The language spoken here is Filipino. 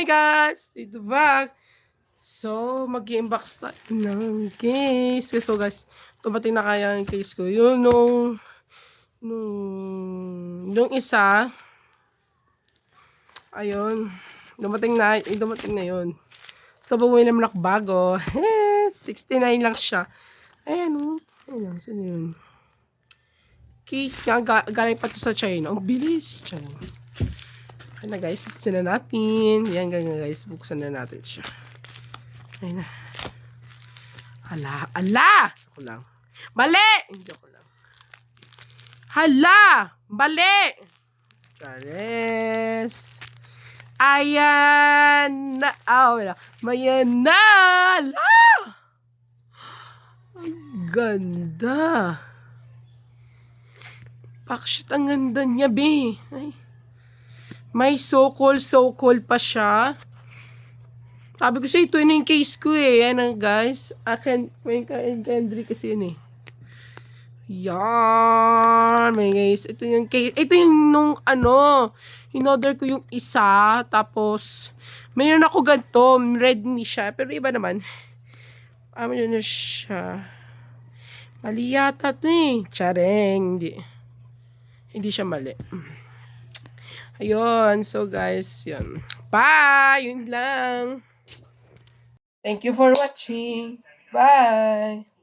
guys! Dito back. So, mag-i-unbox tayo ng case. So guys, tumating na kaya yung case ko. Yun, nung isa, ayun, dumating na yun. So, bumili naman ako bago. 69 lang siya. Ayan, Ayan, saan yun? Case nga, galing pa to sa China. Ang bilis. China. Ayan na guys, buksan na natin. Yan guys, buksan na natin siya. Ayan na. Ala! Ako lang. Mali! Hindi ako lang. Hala! Mali! Kares. Ayan na. Mayan na! Ala! Ang ganda. Bakit ang ganda niya, be? Ay. May so-called pa siya. Sabi ko siya, ito yun yung case ko eh. Yan guys. May Kendrick kasi yun eh. Yan. May guys. Ito yung case. Ito yung nung in-order ko yung isa. Tapos, mayroon ako ganito. Redmi siya. Pero iba naman. Yun na siya. Mali yata ito eh. Tsareng. Hindi siya mali. Ayun. So guys, yun. Bye! Yun lang. Thank you for watching. Bye!